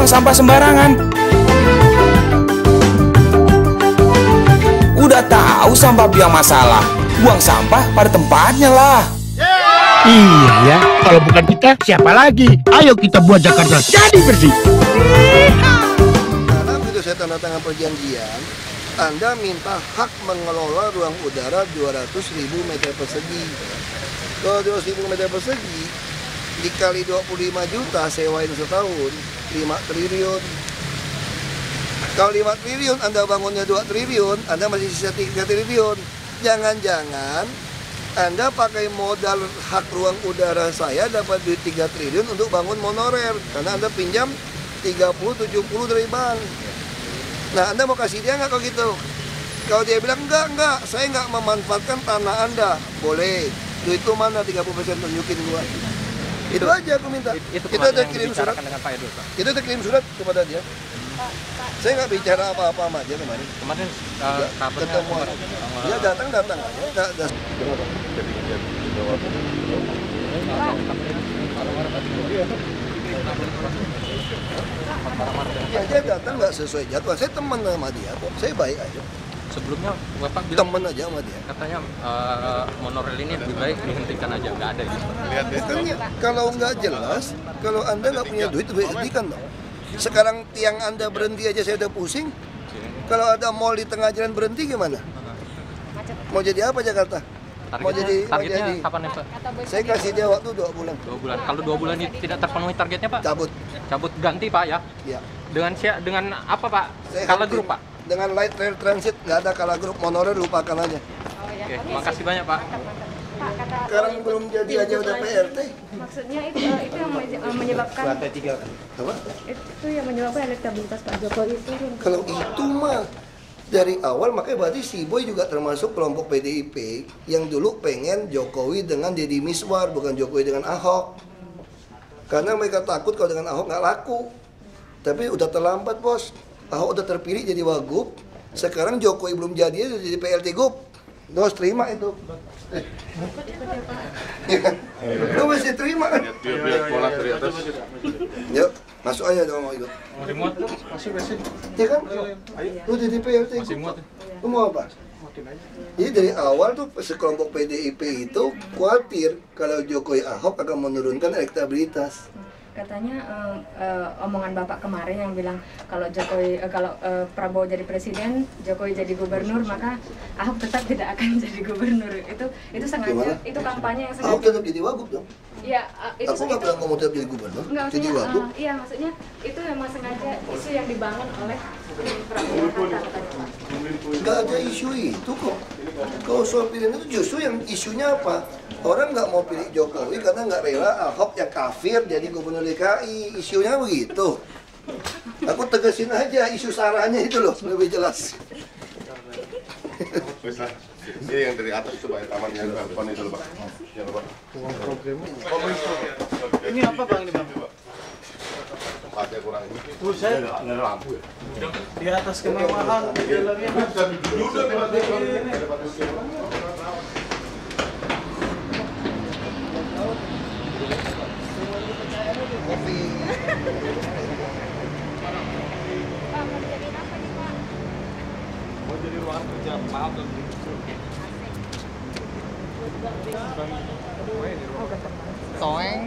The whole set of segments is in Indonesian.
sampah sembarangan. Udah tahu sampah biang masalah, buang sampah pada tempatnya lah. Iya ya, kalau bukan kita, siapa lagi? Ayo kita buat Jakarta jadi bersih. Karena begitu saya tanda tangan perjanjian, Anda minta hak mengelola ruang udara 200.000 meter persegi. Kalau 200.000 meter persegi, dikali 25 juta sewain setahun, 5 triliun. Kalau 5 triliun, Anda bangunnya 2 triliun, Anda masih sisa 3 triliun. Jangan-jangan Anda pakai modal hak ruang udara saya dapat duit 3 triliun untuk bangun monorer. Karena Anda pinjam 30-70 dari bank. Nah, Anda mau kasih dia nggak kalau gitu? Kalau dia bilang, enggak, saya nggak memanfaatkan tanah Anda. Boleh. Duit itu mana 30% tunjukin gua. Itu aja aku minta. Kita udah kirim surat. Kita udah kirim surat kepada dia. Saya nggak bicara apa-apa sama dia kemarin. Ketemu dia datang aja. Ya, dia datang nggak sesuai jadwal. Saya teman sama dia kok. Saya baik aja. Sebelumnya Bapak bilang temen aja sama dia. Katanya monorail ini lebih baik dihentikan aja, nggak ada gitu. Makanya kalau nggak jelas, kalau Anda nggak punya duit, hentikan dong. Sekarang tiang Anda berhenti aja saya udah pusing. Kalau ada mall di tengah jalan berhenti gimana? Mau jadi apa Jakarta? Targetnya kapan ya Pak? Saya kasih dia waktu 2 bulan. 2 bulan. Kalau 2 bulan ini tidak terpenuhi targetnya Pak? Cabut Ganti Pak ya? Iya. Dengan apa Pak? Skala grup Pak? Dengan light rail transit, nggak ada kala grup, monorail lupakan aja. Oke, makasih banyak Pak. Sekarang belum jadi aja udah PRT. Maksudnya itu yang menyebabkan apa? Itu yang menyebabkan elektabilitas Pak Jokowi itu. Kalau itu mah dari awal, makanya berarti si Boy juga termasuk kelompok PDIP yang dulu pengen Jokowi dengan Deddy Miswar, bukan Jokowi dengan Ahok. Karena mereka takut kalau dengan Ahok nggak laku. Tapi udah terlambat bos. Ahok udah terpilih jadi Wagub. Sekarang Jokowi belum jadi PLT Gub. Terus terima itu. Lu masih terima kan? Yuk, masuk aja dong mau ikut. Masih muat? Masih. Iya kan? Lu jadi PLT Gub. Lu mau apa? Jadi dari awal tuh sekelompok PDIP itu khawatir kalau Jokowi Ahok akan menurunkan elektabilitas. Katanya omongan Bapak kemarin yang bilang kalau Prabowo jadi presiden, Jokowi jadi gubernur, maka Ahok tetap tidak akan jadi gubernur. Itu sengaja. Gimana? Itu kampanye yang sengaja. Ahok tetap jadi Wagub dong. Iya, itu. Aku nggak bilang kamu tetap jadi gubernur. Enggak, jadi Wagub. Iya, maksudnya itu memang sengaja isu yang dibangun oleh Prabowo katanya. Nggak ada isu itu kok. Kalau soal pilihan itu justru yang isunya apa? Orang nggak mau pilih Jokowi karena nggak rela Ahok yang kafir jadi gubernur DKI. Isunya begitu. Aku tegasin aja isu sarahnya itu loh, lebih jelas. Ini yang dari atas itu Pak, tamannya depan itu loh Pak. Ya Pak. Ini apa Bang ini Bang? Tempatnya kurang ini. Saya nggak ada lampu ya. Di atas kemewahan di dalamnya. Bisa duduk ini. Kopi. Mau jadi ruangan kerja maaf dan Toeng.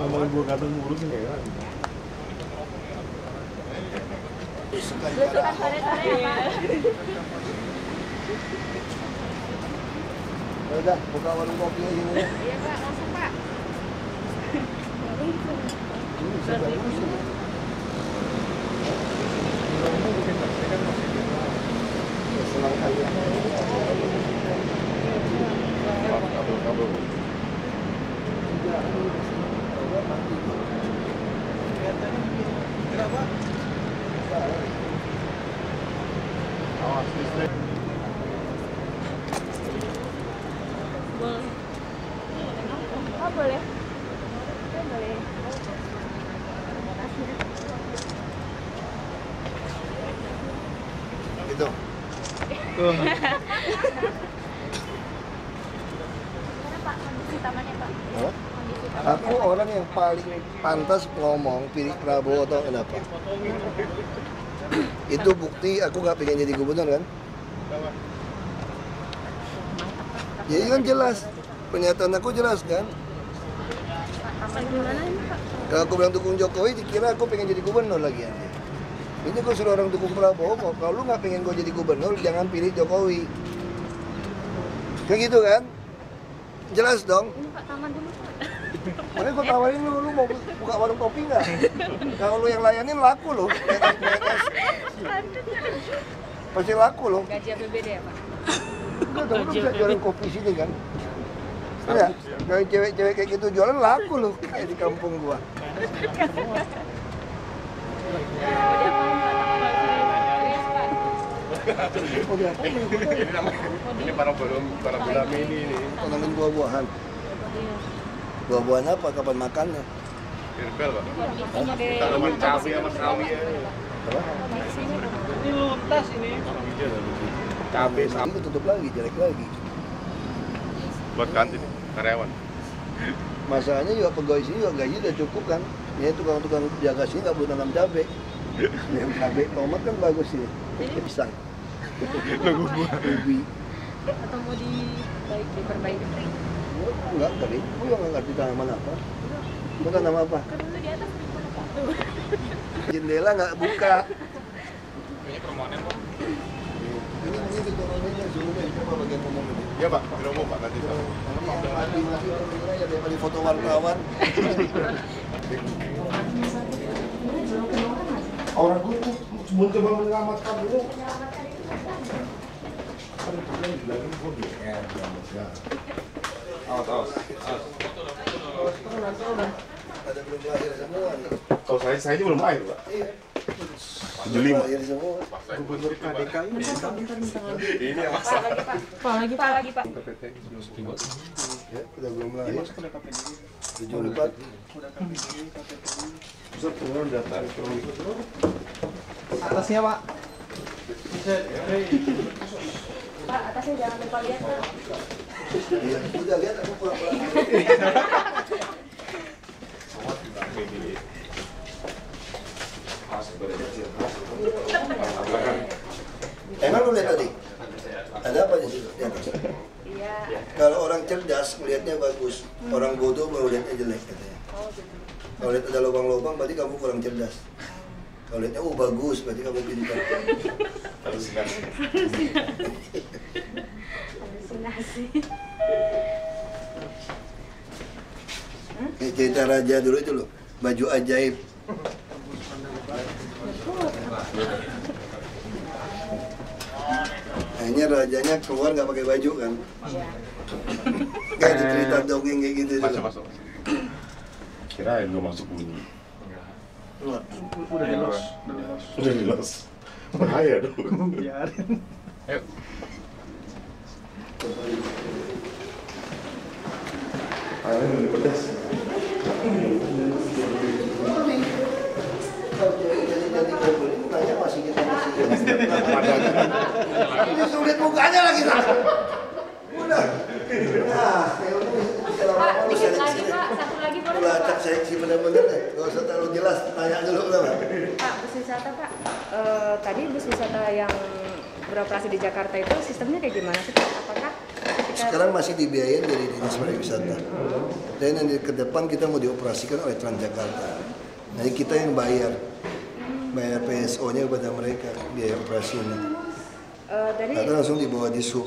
mau ibu kadang ngurusin kayak Belusukan sore-sore ya Pak. Udah, buka warung kopi aja ini. Iya Pak, langsung Pak. Ini bisa bagus ini. Senang kali ya. Kabel. kenapa? Awas listrik. Boleh. Oh boleh. Boleh. Gitu. Mana Pak kondisi tamannya Pak? Hah? Aku orang yang paling pantas ngomong pilih Prabowo atau kenapa? Itu bukti aku nggak pengen jadi gubernur kan? Jadi kan jelas, pernyataan aku jelas kan? Kalau aku bilang dukung Jokowi, dikira aku pengen jadi gubernur lagi ya. Ini aku suruh orang dukung Prabowo, kalau lu nggak pengen gue jadi gubernur, jangan pilih Jokowi. Kayak gitu kan? Jelas dong. Ini Pak, taman dulu Pak. Makanya gue tawarin lu mau buka warung kopi nggak? Kalau lu yang layanin laku lu, PNS. Pasti laku lu. Gaji APBD ya Pak? Enggak tahu lu bisa jualan kopi sini kan? Ya, kalau cewek-cewek kayak gitu jualan laku lu kayak di kampung gua. Ini para bulan ini. Tanamin buah-buahan. Buah-buahan apa? Kapan makannya? Herbal, Pak. Tanaman cabai sama sawi ya. Ini luntas ini. Cabai Ini tutup lagi, jelek lagi. buat kantin karyawan. Masalahnya juga pegawai sini juga gaji udah cukup kan. Ya tukang-tukang jaga sini nggak perlu tanam cabai. Yang cabai tomat kan bagus sih. Pisang. Ubi. Atau mau diperbaiki? Enggak kali. Gua nggak ngerti tanaman apa. Gua tanam apa? Kan dulu di atas Jendela nggak buka. Ini permohonan, Pak. Ini keturunannya zoomnya coba bagian umum ini. Iya, Pak. Di umum, Pak, nanti. Mati ya daripada foto wartawan. Orang gue sebelum coba menyelamatkan dulu. Awas. Ada belum lahir semua nih. Kalau saya aja belum lahir, Pak. Iya. 75. Lahir semua. Gubernur KDK ini Ini yang masalah. Pak lagi Pak. Ya, udah belum lahir. 74. Pusat pengeluaran data ekonomi. atasnya Pak. Pak, atasnya jangan lupa lihat Pak. Iya, udah lihat aku pulang-pulang. Emang lu lihat tadi? Ada apa di situ? Di atas? Iya. Kalau orang cerdas melihatnya bagus, orang bodoh baru lihatnya jelek katanya. Kalau lihat ada lubang-lubang berarti kamu kurang cerdas. Kalau lihatnya bagus berarti kamu pintar. Halusinasi. Ini cerita raja dulu itu loh, baju ajaib. Akhirnya rajanya keluar nggak pakai baju kan? Kayak di cerita dongeng kayak gitu. Masuk. Kirain lu masuk bunyi. Udah di los. Bahaya dong. Biarin. Ayo. Ayo lebih pedas. Mukanya masih kita ini sulit mukanya lagi lah. Udah. Nah, Pak, dikit lagi Pak, satu lagi boleh nggak, Pak? saya sih bener-bener deh. Gak usah terlalu jelas, tanya dulu kenapa. Pak, bus wisata Pak, tadi bus wisata yang beroperasi di Jakarta itu sistemnya kayak gimana sih Pak? Apakah ketika... Sekarang masih dibiayain dari Dinas Pariwisata. Dan nanti ke depan kita mau dioperasikan oleh Transjakarta. Nanti kita yang bayar PSO-nya kepada mereka, biaya operasinya. Karena langsung dibawa di sub.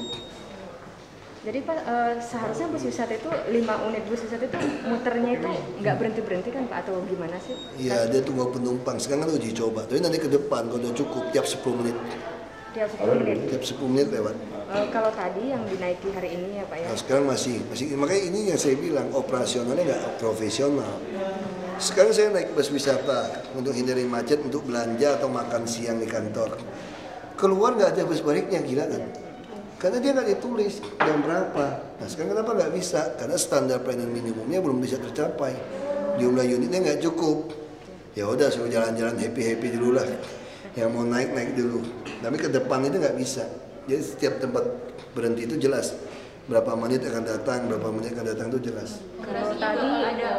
Jadi Pak, seharusnya bus wisata itu 5 unit bus wisata itu muternya itu nggak berhenti kan Pak, atau gimana sih? Iya, dia tunggu penumpang. Sekarang kan uji coba. Tapi nanti ke depan kalau udah cukup tiap 10 menit. Tiap 10 menit. Tiap 10 menit lewat. Kalau tadi yang dinaiki hari ini ya Pak ya? Nah, sekarang masih makanya ini yang saya bilang operasionalnya nggak profesional. Sekarang saya naik bus wisata untuk hindari macet, untuk belanja atau makan siang di kantor. Keluar nggak ada bus baliknya, gila kan? Karena dia nggak ditulis jam berapa. Nah sekarang kenapa nggak bisa? Karena standar pelayanan minimumnya belum bisa tercapai. Jumlah unitnya nggak cukup. Ya udah suruh jalan-jalan happy dulu lah. Yang mau naik dulu. Tapi ke depan itu nggak bisa. Jadi setiap tempat berhenti itu jelas berapa menit akan datang, itu jelas. Kalau tadi ada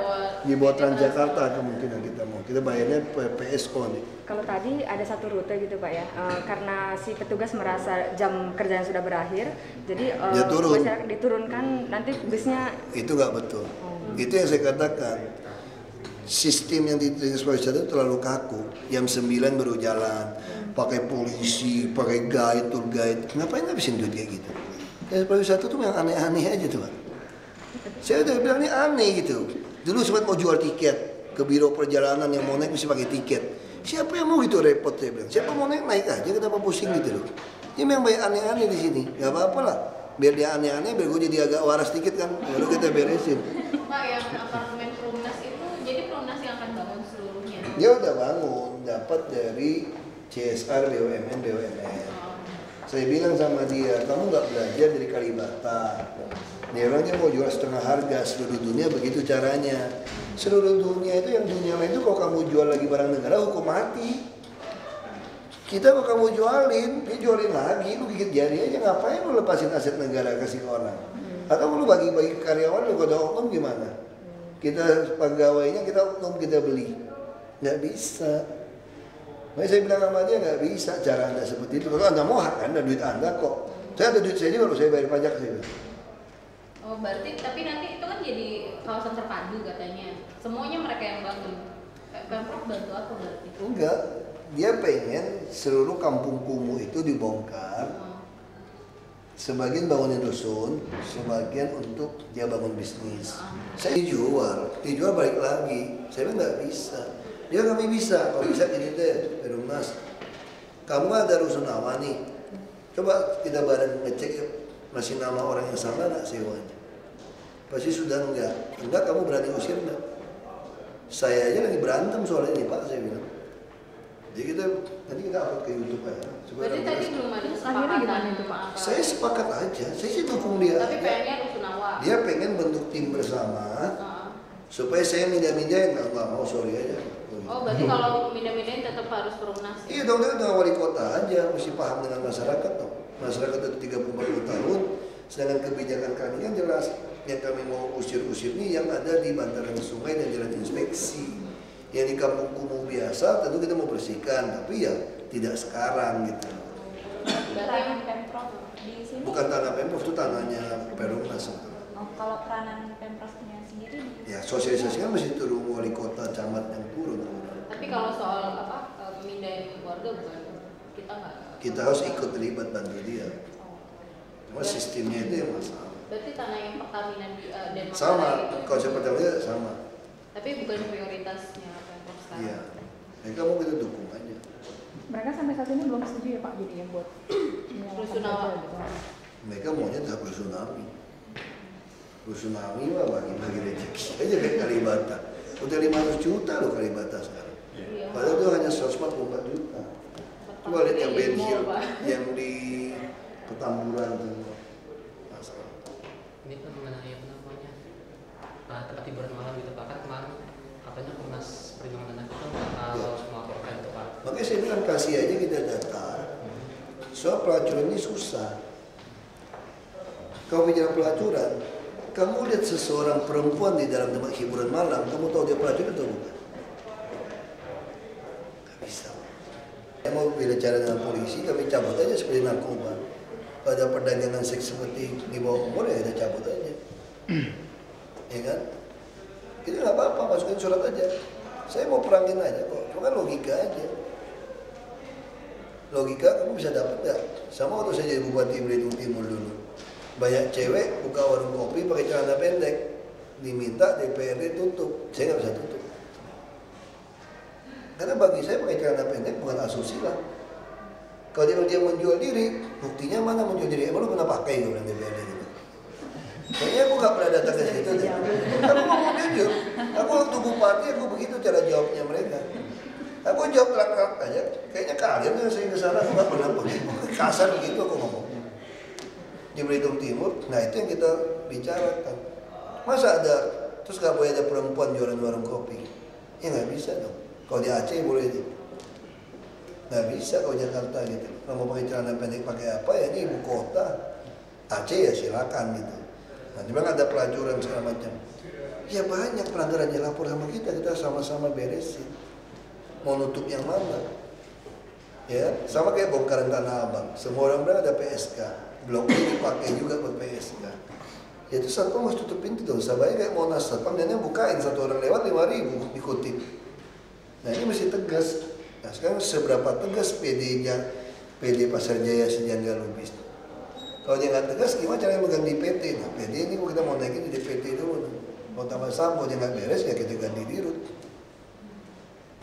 Di bawah Transjakarta kemungkinan kita bayarnya PSO nih. Kalau tadi ada satu rute gitu Pak ya, karena si petugas merasa jam kerjanya sudah berakhir, jadi Dia turun. masyarakat diturunkan, nanti bisnya Itu nggak betul. Itu yang saya katakan. Sistem yang di Transjakarta itu terlalu kaku. Jam 9 baru jalan, pakai polisi, pakai guide, tour guide. Ngapain ngabisin duit kayak gitu? Ya pariwisata tuh yang aneh-aneh aja tuh Pak. Saya udah bilang ini aneh gitu. Dulu sempat mau jual tiket ke biro perjalanan, yang mau naik mesti pakai tiket. Siapa yang mau gitu repot, saya bilang. Siapa mau naik aja, kenapa pusing gitu loh. Ini memang banyak aneh-aneh di sini. Gak apa-apa lah. Biar dia aneh-aneh, biar gue jadi agak waras dikit kan. Baru kita beresin. Pak, yang apartemen Perumnas itu, jadi Perumnas yang akan bangun seluruhnya? Dia udah bangun, dapat dari CSR, BUMN. Saya bilang sama dia, kamu nggak belajar dari Kalibata. Dia bilang dia mau jual setengah harga, seluruh dunia begitu caranya. Seluruh dunia itu, yang dunia lain itu kalau kamu jual lagi barang negara, hukum mati. Kita kalau kamu jualin, dia jualin lagi, lu gigit jari aja, ngapain lu lepasin aset negara kasih ke orang? Atau lu bagi-bagi ke karyawan, lu kode oknum gimana? Kita pegawainya, kita oknum, kita beli. Nggak bisa. Makanya saya bilang sama dia, nggak bisa cara Anda seperti itu. Kalau Anda mau hak Anda, duit Anda kok. Saya ada duit saya juga, kalau saya bayar pajak saya. Oh berarti, tapi nanti itu kan jadi kawasan terpadu katanya. Semuanya mereka yang bangun. Pemprov bantu apa berarti? Enggak, dia pengen seluruh kampung kumuh itu dibongkar. Sebagian bangunin dusun, sebagian untuk dia bangun bisnis. Saya dijual balik lagi. Saya bilang nggak bisa. Dia kami bisa, kalau bisa gini deh, Perumnas. Kamu ada rusunawa nih. Coba kita bareng ngecek yuk, masih nama orang yang sama nggak sewanya? Pasti sudah enggak. Enggak, kamu berani usir enggak? Saya aja lagi berantem soal ini Pak, saya bilang. Jadi nanti kita upload ke YouTube aja. Berarti tadi belum ada kesepakatan itu Pak? Saya sepakat aja, saya sih dukung dia. Tapi pengennya rusunawa. Dia pengen bentuk tim bersama, supaya saya mindah-mindahin, nggak mau, sorry aja. Oh berarti kalau mindah-mindahin tetap harus Perumnas? Iya dong, dia dengan wali kota aja, mesti paham dengan masyarakat dong. Masyarakat itu 30-40 tahun, sedangkan kebijakan kami kan jelas. Yang kami mau usir-usir ini yang ada di bantaran sungai dan jalan inspeksi. Yang di kampung kumuh biasa tentu kita mau bersihkan, tapi ya tidak sekarang gitu. Berarti Pemprov di sini? Bukan tanah Pemprov, itu tanahnya Perumnas. Oh, kalau peranan Pemprovnya sendiri? Ya sosialisasi kan masih turun wali kota, camat yang turun. Tapi kalau soal pemindahan warga bukan kita nggak? Kita harus ikut terlibat bantu dia. Cuma sistemnya itu yang masalah. Berarti tanah yang Pertamina dan sama, konsep Pertamina sama. Tapi bukan prioritasnya Pemprov sekarang. Iya, mereka mau kita dukung aja. Mereka sampai saat ini belum setuju ya Pak, jadi yang buat rusunawa. Mereka maunya tak tsunami. Tsunami mah bagi-bagi rezeki aja kayak Kalibata. Udah 500 juta loh Kalibata sekarang. Iya. Padahal itu hanya 144 juta. Coba lihat yang Ben Hill, yang di Petamburan itu. Masalah. Ini kan mengenai apa namanya tempat hiburan malam gitu Pak, kan kemarin katanya Komnas Perlindungan Anak itu bakal melaporkan itu Pak. Makanya saya bilang kasih aja kita data. Soal pelacuran ini susah. Kalau bicara pelacuran, kamu lihat seseorang perempuan di dalam tempat hiburan malam, kamu tahu dia pelacur atau bukan? Gak bisa. Saya mau bicara dengan polisi, kami cabut aja seperti narkoba. Pada perdagangan seks seperti di bawah umur ya kita cabut aja. Ya kan? Itu nggak apa-apa, masukin surat aja. Saya mau perangin aja kok, cuma kan logika aja. Logika kamu bisa dapat nggak? Sama waktu saya jadi Bupati Belitung Timur dulu. Banyak cewek buka warung kopi pakai celana pendek. Diminta DPRD tutup, saya nggak bisa tutup. Karena bagi saya pakai celana pendek bukan asusila. Kalau dia menjual diri, buktinya mana menjual diri? Emang lu pernah pakai gue bilang DPRD gitu? Kayaknya aku nggak pernah datang ke situ deh. Aku ngomong jujur, aku waktu bupati aku begitu cara jawabnya mereka. Aku jawab terang-terang aja. Kayaknya kalian yang sering kesana aku nggak pernah pergi. Kasar begitu aku ngomong. Di Belitung Timur, nah itu yang kita bicarakan. Masa ada terus nggak boleh ada perempuan jualan warung kopi? Ya nggak bisa dong. Kalau di Aceh boleh deh. Nggak bisa kalau Jakarta gitu. Kalau mau pakai celana pendek pakai apa ya ini ibu kota. Aceh ya silakan gitu. Nah, memang ada pelacuran segala macam. Ya banyak pelanggaran yang lapor sama kita sama-sama beresin. Mau nutup yang mana? Ya, sama kayak bongkaran Tanah Abang. Semua orang bilang ada PSK. Blok ini dipakai juga buat PSK. Ya itu satpam harus tutup pintu dong. Sabarnya kayak Monas, satpam dan bukain, satu orang lewat 5.000 dikutip. Nah ini mesti tegas. Nah sekarang seberapa tegas PD Pasar Jaya Sejahtera Lubis. Kalau dia nggak tegas, gimana caranya megang di PT? Nah PD ini kalau kita mau naikin di DPT dulu. Mau tambah sampo, dia nggak beres ya kita ganti dirut.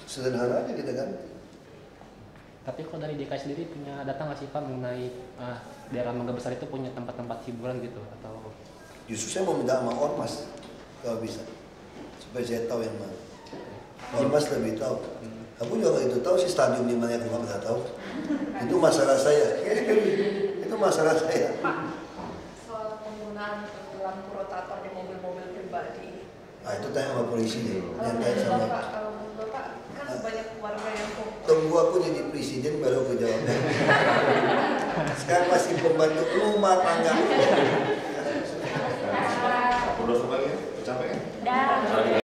Sederhana aja kita ganti. Tapi kalau dari DKI sendiri punya data nggak sih Pak mengenai daerah Mangga Besar itu punya tempat-tempat hiburan gitu atau? Justru saya mau minta sama Ormas kalau bisa, supaya saya tahu yang mana. Ormas lebih tahu. Aku juga itu tahu sih stadium di mana aku nggak tahu. Itu masalah saya. Itu masalah saya. Soal penggunaan lampu rotator di mobil-mobil pribadi. Nah itu tanya sama polisi deh. Kalau Bapak kan banyak warga yang tunggu aku jadi presiden baru aku jawab. Sekarang masih pembantu rumah tangga. Udah sekali ya? Capek ya?